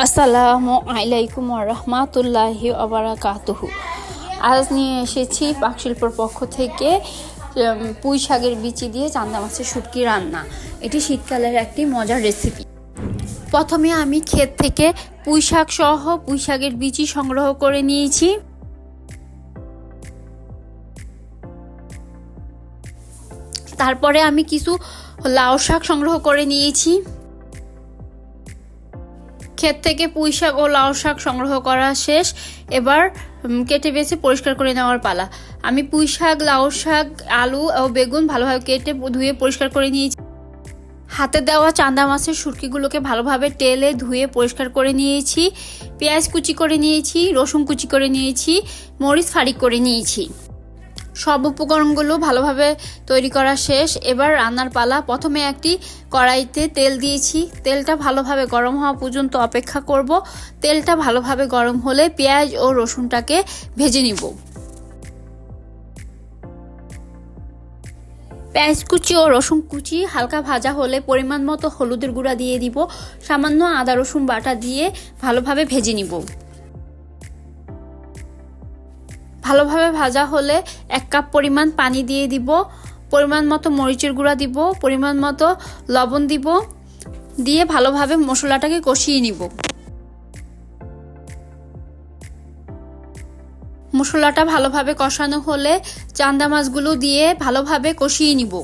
আসসালামু আলাইকুম রহমাতুল্লাহি ওবারাকাতুহু। আজ নিয়ে এসেছি পাকশিল্পর পক্ষ থেকে পুঁই শাকের বিচি দিয়ে চান্দা মাছের শুটকি রান্না। এটি শীতকালের একটি মজার রেসিপি। প্রথমে আমি ক্ষেত থেকে পুঁই শাক সহ পুঁই শাকের বিচি সংগ্রহ করে নিয়েছি। তারপরে আমি কিছু লাউ শাক সংগ্রহ করে নিয়েছি। ক্ষেত থেকে পুঁই শাক ও লাউ শাক সংগ্রহ করা শেষ। এবার কেটে বেছে পরিষ্কার করে নেওয়ার পালা। আমি পুঁই শাক, লাউ শাক, আলু ও বেগুন ভালোভাবে কেটে ধুয়ে পরিষ্কার করে নিয়েছি। হাতে দেওয়া চান্দা মাছের শুটকিগুলোকে ভালোভাবে তেলে ধুয়ে পরিষ্কার করে নিয়েছি। পেঁয়াজ কুচি করে নিয়েছি, রসুন কুচি করে নিয়েছি, মরিচ ফাড়ি করে নিয়েছি। সব উপকরণগুলো ভালোভাবে তৈরি করা শেষ। এবার রান্নার পালা। প্রথমে একটি কড়াইতে তেল দিয়েছি। তেলটা ভালোভাবে গরম হওয়া পর্যন্ত অপেক্ষা করব। তেলটা ভালোভাবে গরম হলে পেঁয়াজ ও রসুনটাকে ভেজে নিব। পেঁয়াজ কুচি ও রসুন কুচি হালকা ভাজা হলে পরিমাণ মতো হলুদের গুঁড়া দিয়ে দিব। সামান্য আদা রসুন বাটা দিয়ে ভালোভাবে ভেজে নিব। ভালোভাবে ভাজা হলে 1 কাপ পরিমাণ পানি দিয়ে দিব। পরিমাণ মতো মরিচের গুঁড়া দিব, পরিমাণ মতো লবণ দিব, দিয়ে ভালোভাবে মশলাটাকে কষিয়ে নিব। মশলাটা ভালোভাবে কষানো হলে চান্দা মাছগুলো দিয়ে ভালোভাবে কষিয়ে নিব।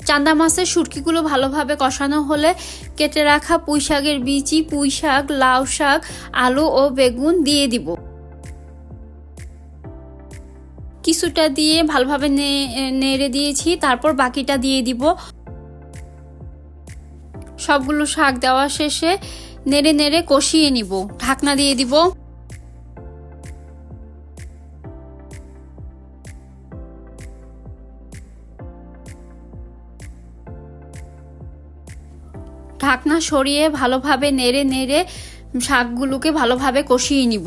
চান্দা মাছের শুটকিগুলো ভালোভাবে কষানো হলে কেটে রাখা পুঁই শাকের বিচি, পুঁই শাক, লাউ শাক, আলু ও বেগুন দিয়ে দিব। কিছুটা দিয়ে ভালোভাবে নেড়ে দিয়েছি, তারপর বাকিটা দিয়ে দিব। সবগুলো শাক দেওয়া শেষে নেড়ে নেড়ে কষিয়ে নিব। ঢাকনা দিয়ে দিব। ঢাকনা সরিয়ে ভালোভাবে নেড়ে নেড়ে শাকগুলোকে ভালোভাবে কষিয়ে নিব।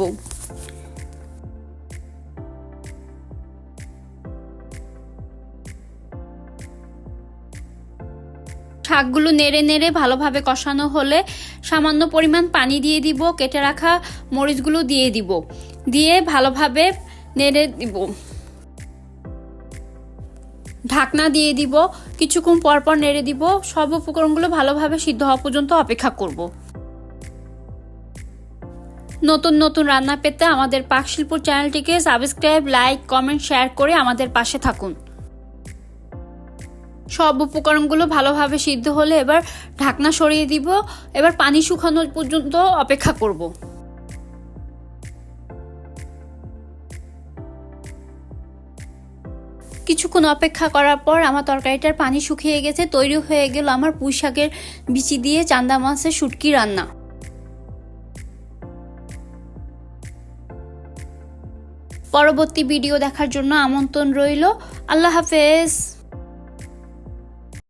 শাকগুলো নেড়ে নেড়ে ভালোভাবে কষানো হলে সামান্য পরিমাণ পানি দিয়ে দিব। কেটে রাখা মরিচগুলো দিয়ে দিব, দিয়ে ভালোভাবে নেড়ে দিব। ঢাকনা দিয়ে দিব। কিছুক্ষণ পর পর নেড়ে দিব। সব উপকরণগুলো ভালোভাবে সিদ্ধ হওয়া পর্যন্ত অপেক্ষা করব। নতুন নতুন রান্না পেতে আমাদের পাকশিল্প চ্যানেলটিকে সাবস্ক্রাইব, লাইক, কমেন্ট, শেয়ার করে আমাদের পাশে থাকুন। সব উপকরণগুলো ভালোভাবে সিদ্ধ হলে এবার ঢাকনা সরিয়ে দিব। এবার পানি শুকানো পর্যন্ত অপেক্ষা করব। কিছুক্ষণ অপেক্ষা করার পর আমার তরকারিটার পানি শুকিয়ে গেছে। তৈরি হয়ে গেল আমার পুঁই শাকের বিচি দিয়ে চান্দা মাছের শুটকি রান্না। পরবর্তী ভিডিও দেখার জন্য আমন্ত্রণ রইল। আল্লাহ হাফেজ।